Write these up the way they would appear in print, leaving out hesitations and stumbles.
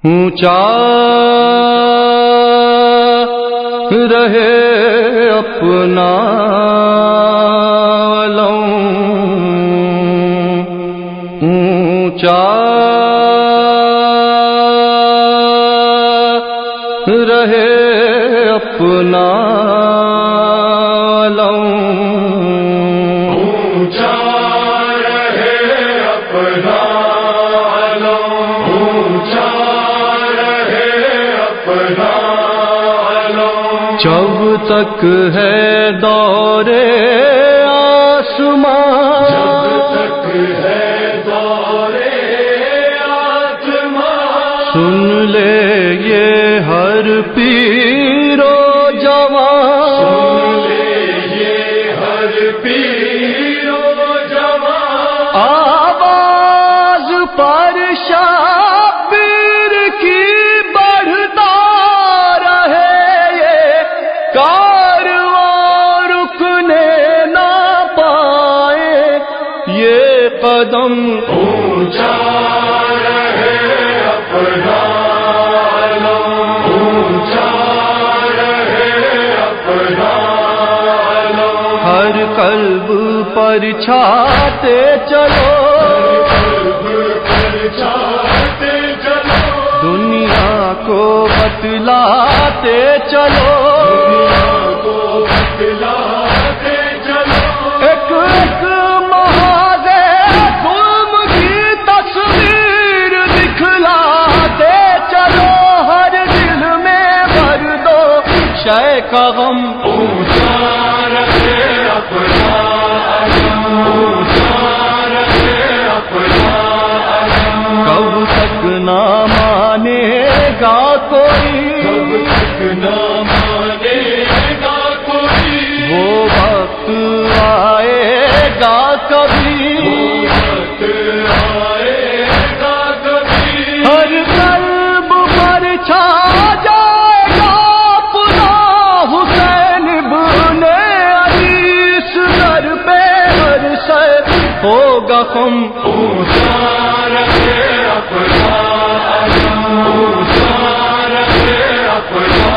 اونچا رہے اپنا علم، اونچا رہے اپنا علم، اونچا رہے اپنا علم، اونچا رہے اپنا علم، جب تک ہے دور آسمان، جب تک ہے دور آسمان، سن لے یہ ہر پیر و جوان، سن لے یہ ہر پیر و جوان، آواز پر شبیر کی بڑھتا رہے یہ کارواں رکنے نہ پائے یہ قدم، اونچا رہے اپنا علم، اونچا رہے اپنا علم، ہر قلب پر چھاتے چلو، قلب پر چھاتے چلو، دنیا کو بتلاتے چلو، دنیا کو بتلاتے چلو، ایک ایک محاذ ظلم کی تصویر دکھلاتے چلو، ہر دل میں بھر دو شے کا غم، اونچا رہے اپنا علم، اونچا رہے اپنا علم، کب تک نہ مانے گا کوئی، کب تک نہ مانے گا کوئی، وہ وقت آئے گا کبھی، وقت آئے گا کبھی، ہر قلب پر چھا جائے گا اپنا حسین ابن علی، اس در پہ ہر سر ہوگا خم، اونچا رہے اپنا علم، اونچا رہے اپنا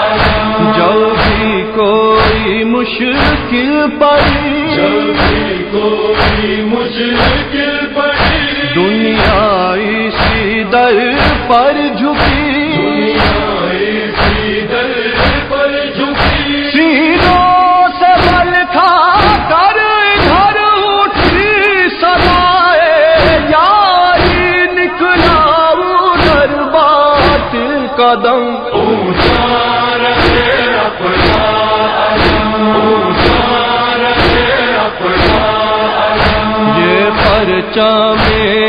علم، جب بھی کوئی مشکل پڑی، جب بھی کوئی مشکل پڑی، دنیا اسی در پر جھکی، دنیا اسی در پر جھکی، سینوں سے بل کھا کر ادھر اٹھی سدائے یاری، نکلا ادھر باطل قدم، اونچا رہے اپنا علم، اونچا رہے اپنا علم، یہ پرچم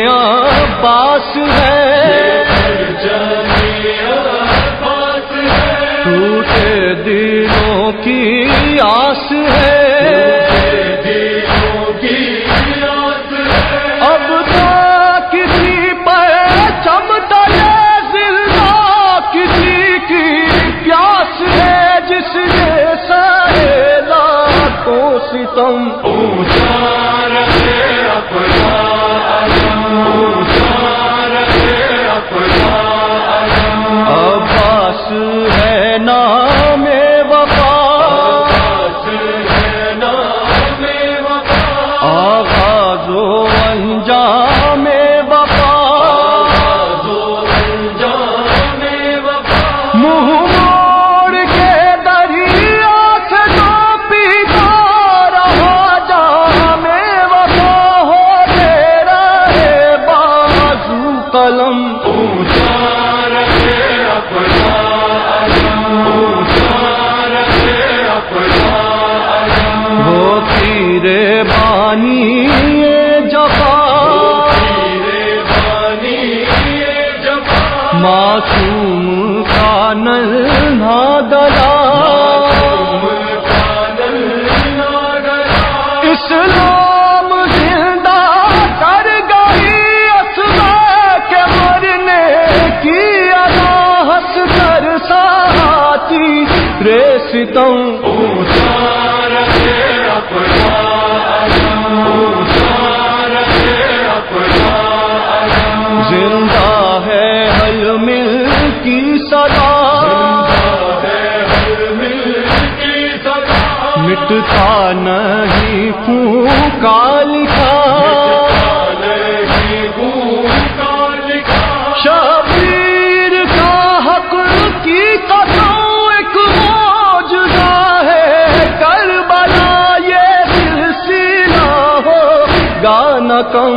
عباس ہے، پرچم ہے، ٹوٹے دلوں کی آس ہے، دلوں کی آس ہے، اب تو کسی پر چمٹے زندہ کسی کی پیاس ہے، جس نے سہے لاکھوں ستم، اونچا رہے اپنا علم، اونچا رہے اپنا علم، عباس ہے نام وفا، عباس ہے نام وفا، آغاز و انجام وفا، آغاز و انجام وفا، منہ موڑ کے دریا سے جو پیتا رہا جام وفا، ہو تیرا ہے بازو قلم، اونچا رہے اپنا علم، اونچا رہے اپنا علم، وہ تیر بانی جفا، تیرے بانی جفا، معصوم کا ننھا گلا، اسلام زندہ کر گئی اسما کے مرنے کی ادا، ہنس کر ساتھی رے ستم، اونچا رہے اپنا علم، اونچا رہے اپنا علم، زندہ ہے حل میں مٹتا نہیں خون کا لکھا، شبیر کا حق کی قسم ایک معجزہ ہے، کربلا یہ سلسلہ ہوگا نہ کم،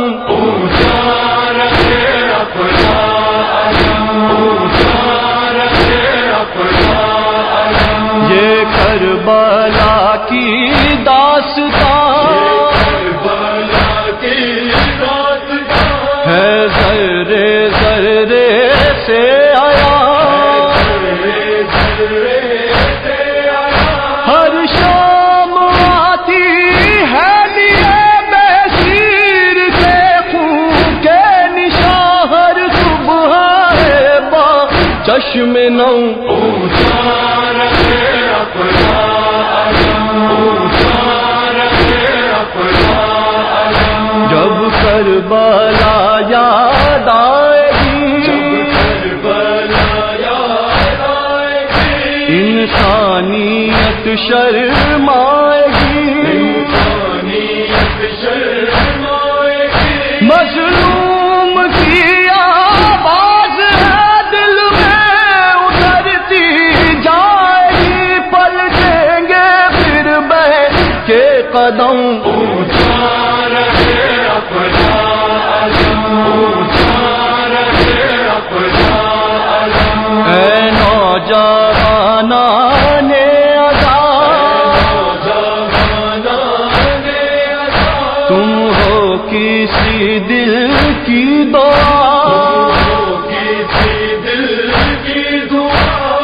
یہ کربلا کی داستان ہے، ذرے ذرے سے آیا، ہر شام آتی ہے لیے بشیر کے خون کے نشان، ہر صبح ہے با چشم نو، جب کربلا یاد آئے گی، انسانیت شرمائے گی، مظلوم کی آواز ہے دل میں اترتی جائے گی، پلٹیں گے پھر بیٹھ کے قدم، اے نوجوانان آزاد، تم ہو کسی دل کی دعا،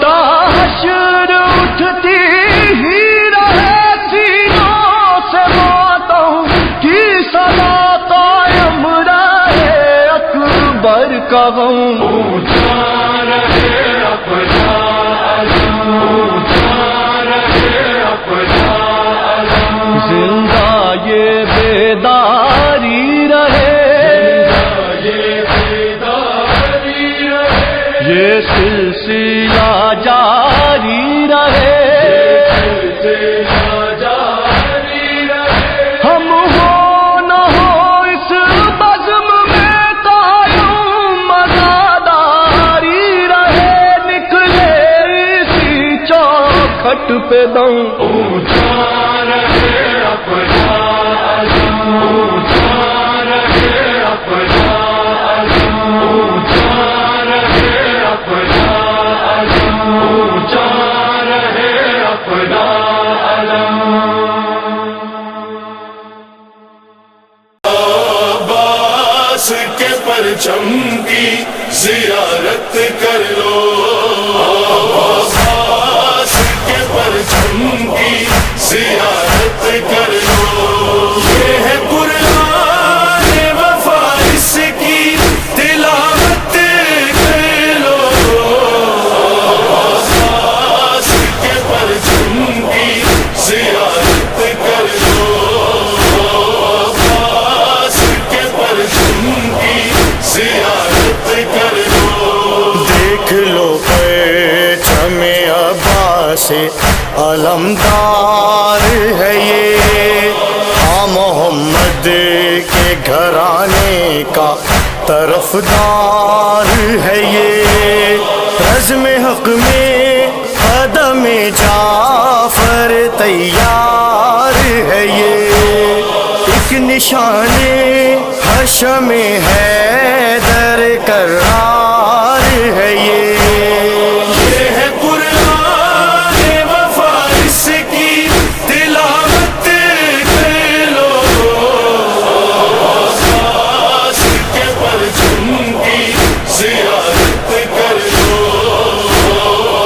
تا حشر اٹھتی ہی رہے سینوں سے ماتم کی صدا، قائم رہے اکبر کا غم، زندہ یہ بیداری رہے، یہ سلسلہ جاری رہے، ہم ہو نہ ہو اس بزم میں قائم، مزاداری رہے، نکلے اسی چوکھٹ پہ دم، عباس کے پرچم کی زیارت کر لو، عباس کے پرچم کی زیارت کر لو، یہ ہے قرآن وفا اس کی تلاوت کر لو، عباس کے پرچم کی زیارت کر لو، عباس کے پرچم کی زیارت کر لو، دیکھ لو پرچم عباس علمدار ہے یہ، ہاں محمد کے گھرانے کا طرفدار ہے یہ، رزم حق میں قدم جعفر تیار ہے یہ، ایک نشان حشم حیدر کرار ہے یہ ہے قرآن وفا اس کی تلاوت کر لو، عباس کے پرچم کی زیارت کر لو،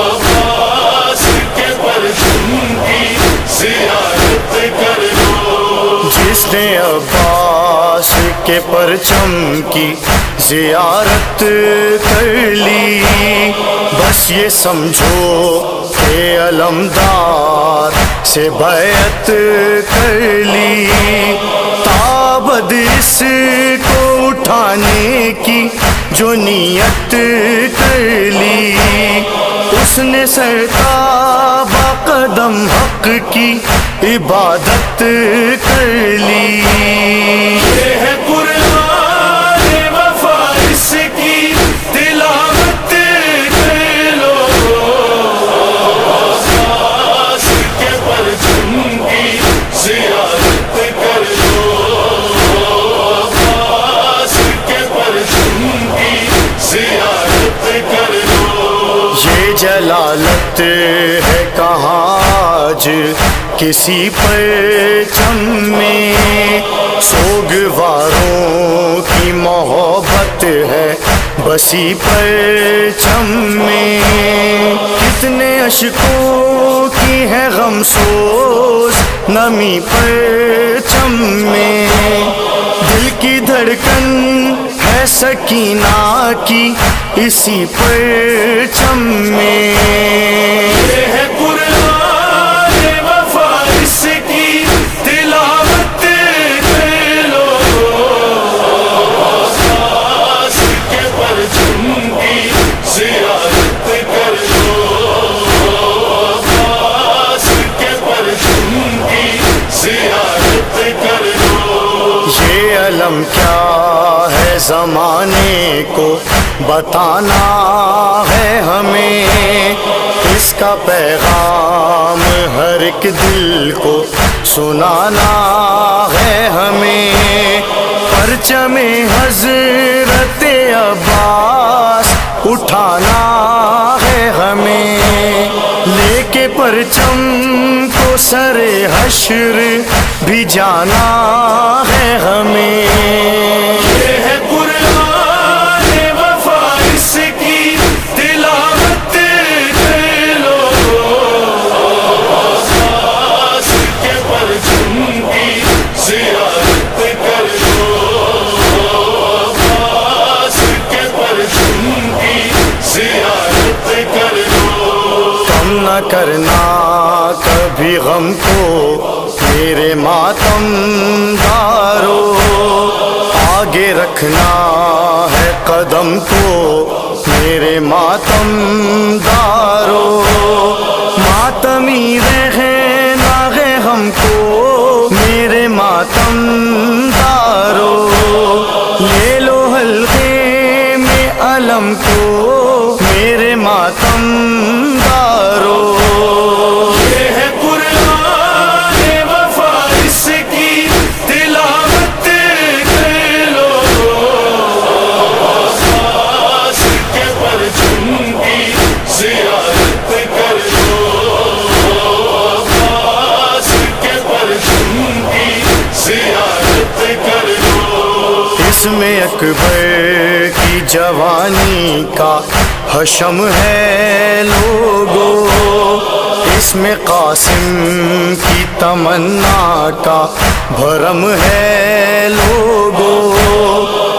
عباس کے پرچم کی زیارت کر لو، جس نے عباس کے پرچم کی زیارت کر لی، بس یہ سمجھو کہ علمدار سے بیعت کر لی، تابد اس کو اٹھانے کی جو نیت کر لی، اس نے سرتاب باقدم حق کی عبادت کر لی. یہ ہے قرآن وفا، اس کی تلاوت کر لو. آساس کے پرچم کی زیارت کر لو. آساس کے پرچم کی زیارت کر لو. یہ جلالت ہے کہاں آج کسی پرچم میں، سوگواروں کی محبت ہے بسی پرچم میں. کتنے اشکوں کی ہے غم سوز نمی پرچم میں، دل کی دھڑکن ہے سکینہ کی اسی پرچم میں. یہ ہے قرآن وفا، اس کی تلاوت کر لو. آساس کے پرچم کی زیارت کر لو. آساس کے پرچم کی زیارت کر لو. یہ علم کیا ہے زمانے کو بتانا ہے ہمیں، اس کا پیغام ہر ایک دل کو سنانا ہے ہمیں. پرچم حضرت عباس اٹھانا ہے ہمیں، لے کے پرچم کو سر حشر بھی جانا ہے ہمیں. یہ ہے قرآن وفا، اس کی تلاوت کر لو. آساس کے پرچم کی زیارت کر لو. آساس کے پرچم کی زیارت کر لو. کم نہ کرنا کبھی غم کو میرے ماتم دارو، آگے رکھنا ہے قدم کو میرے ماتم دارو. ماتمی رہنا ہے ہم کو میرے ماتم دارو، لے لو حلقے میں علم کو میرے ماتم دارو. یہ ہے قرآن وفا، اس کی تلاوت کر لو. آساس کے پرچم کی زیارت کر لو. آساس کے پرچم کی زیارت کر لو. اس میں اکبر کی جوانی کا حشم ہے لوگو، اس میں قاسم کی تمنا کا بھرم ہے لوگو.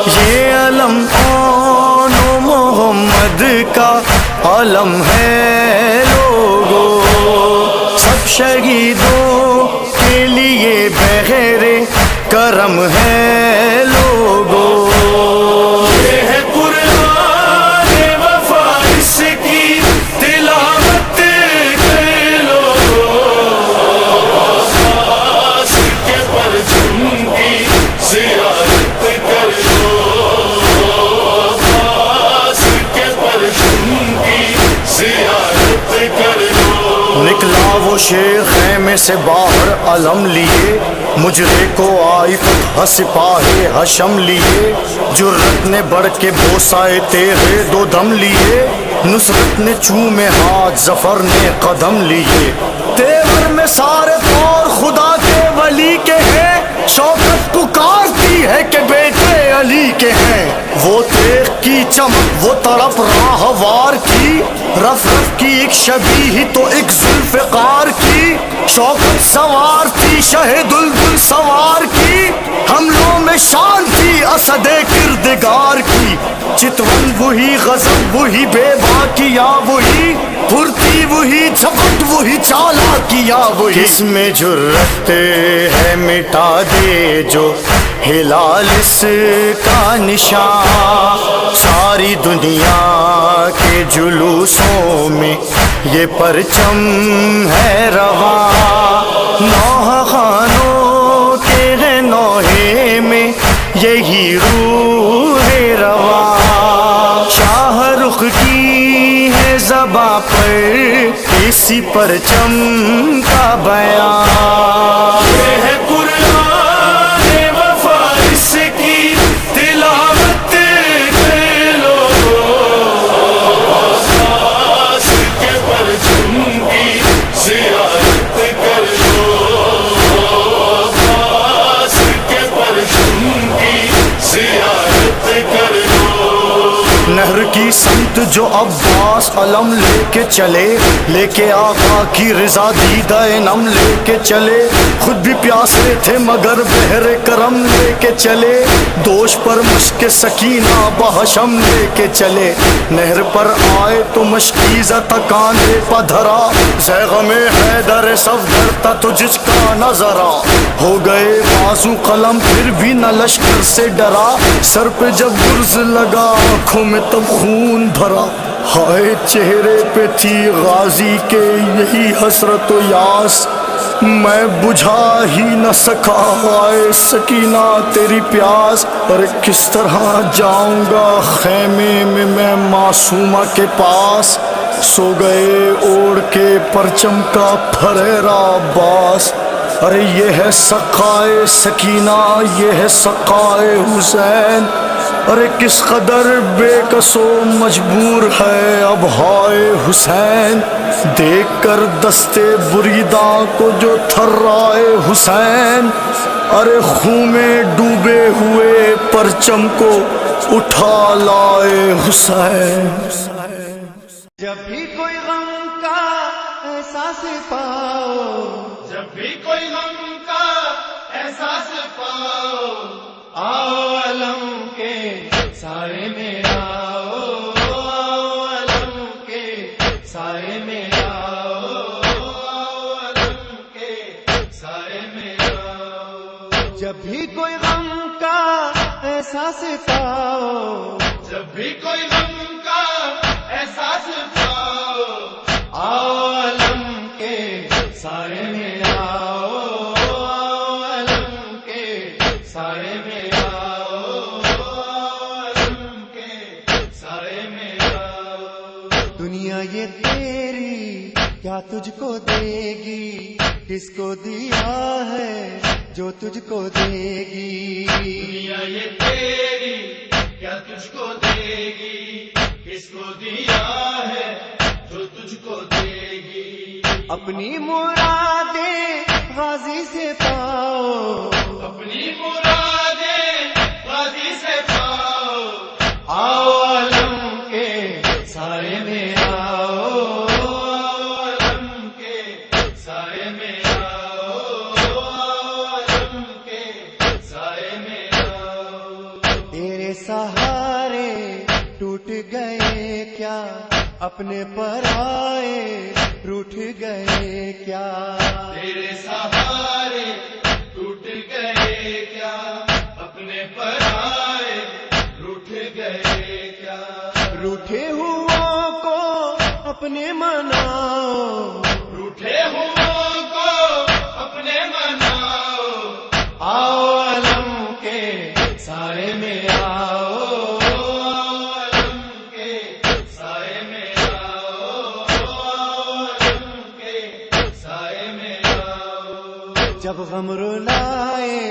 یہ علم آن و محمد کا علم ہے لوگو، سب شہیدوں کے لیے بغیر کرم ہے لوگو. یہ ہے قرآن وفا، اس کی تلاوت کر لو. آساس کے پرچم کی زیارت کر لو. آساس کے پرچم کی زیارت کر لو. نکلا وہ شیر خیمے سے باہر علم لیے، مجرے کو آئی فتح سپاہ حشم لیے. جرت نے بڑھ کے بوسائے تیرے دو دم لیے، نصرت نے چومے ہاتھ ظفر نے قدم لیے. تیور میں سارے طور خدا کے ولی کے ہیں، شوکت پکارتی ہے کہ بیٹے علی کے ہیں. وہ تیغ کی چمک وہ تڑپ راہوار کی، رف رف کی ایک شبیہ تو ایک ذوالفقار کی. شوکت سوار تھی شہد الدل سوار کی، حملوں میں شان تھی اسد کردگار کی. چتون وہی غضب وہی بے باکیا وہی، پھرتی وہی جھپٹ وہی چالا کیا وہی. کس میں جرت ہے مٹا دے جو ہلال اس کا نشان، ساری دنیا کے جلوسوں میں یہ پرچم ہے رواں نوح خانوں کے ہے نوحے میں یہی روح رواں شاہ رخ کی ہے زباں پر اسی پرچم کا بیان یہ ہے قرآن وفا اس کی تلاوت کر لو عباس کے پرچم کی زیارت کر لو عباس کے پرچم کی زیارت کر لو نہر کی سمت جو عباس علم لے کے چلے لے کے آقا کی رضا دیدہ نم لے کے چلے خود بھی پیاسے تھے مگر بحر کرم لے کے چلے دوش پر مشک سکینہ بہشم لے کے چلے نہر پر آئے تو مشکیزہ تکاندے پدھرا زیغم حیدر صفدر تا تجھ کا نظرا ہو گئے بازو قلم پھر بھی نہ لشکر سے ڈرا سر پہ جب گرز لگا آنکھوں میں تب خون بھرا ہائے چہرے پہ تھی غازی کے یہی حسرت و یاس میں بجھا ہی نہ سکا آئے سکینہ تیری پیاس اور کس طرح جاؤں گا خیمے میں معصومہ کے پاس سو گئے اوڑھ کے پرچم کا پھریرا عباس ارے یہ ہے سقائے سکینہ یہ ہے سقائے حسین ارے کس قدر بے کس و مجبور ہے اب ہائے حسین دیکھ کر دستے بریداں کو جو تھرائے حسین ارے خون میں ڈوبے ہوئے پرچم کو اٹھا لائے حسین جب بھی کوئی غم کا احساس پاؤ جب بھی کوئی غم کا احساس پاؤ آؤ علم کے سائے میں آؤ آؤ علم کے سائے میں آؤ آؤ علم کے سائے میں آؤ جب بھی کوئی غم کا احساس پاؤ جب بھی کوئی غم کا احساس پاؤ آؤ علم کے سائے میں آؤ آؤ علم کے سائے میں آؤ آؤ علم کے سائے میں آؤ دنیا یہ تیری کیا تجھ کو دے گی کس کو دیا ہے جو تجھ کو دے گی دنیا یہ تیری کیا تجھ کو دے گی کس کو دیا ہے جو تجھ کو دے گی اپنی مرادیں غازی سے پاؤ اپنی مرادیں غازی سے پاؤ آؤ علم کے سائے میں آؤ آؤ علم کے سائے میں آؤ آؤ علم کے سائے میں آؤ تیرے سہارے ٹوٹ گئے کیا اپنے پرائے روٹھ گئے کیا تیرے سہارے ٹوٹ گئے کیا اپنے پرائے روٹھ گئے کیا روٹھے ہوا کو اپنے مناؤ روٹھے ہوں کو اپنے مناؤ آؤ علم کے سائے میں آؤ آؤ علم کے سائے میں آؤ آؤ علم کے سائے میں آؤ جب غم رلائے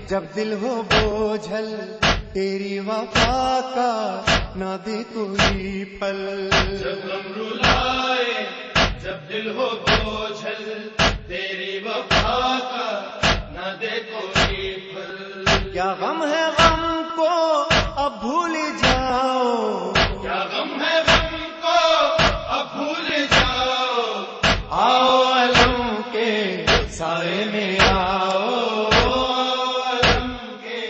جب دل ہو بوجھل تیری وفا کا نہ دے کوئی پھل جب غم رلائے جب دل ہو بوجھل تیری وفا کا نہ دے کوئی پھل کیا غم ہے غم کو اب بھول جاؤ کیا غم ہے غم کو اب بھول جاؤ آؤ علم کے سائے میں آؤ آؤ علم کے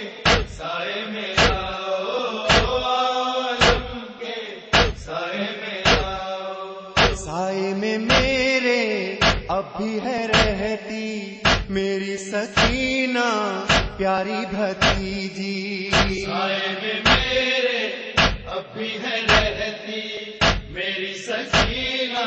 سائے میں آؤ آؤ علم کے سائے میں آؤ سائے میں میرے اب بھی ہے رہتی میری سکینہ پیاری بھتیجی سائے میں میرے اب بھی ہے رہتی میری سکینہ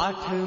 8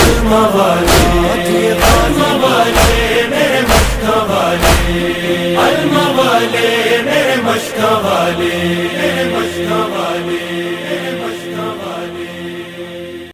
الموالات یہ غازی والے میرے مشکا والے، الموالے میرے مشکا والے.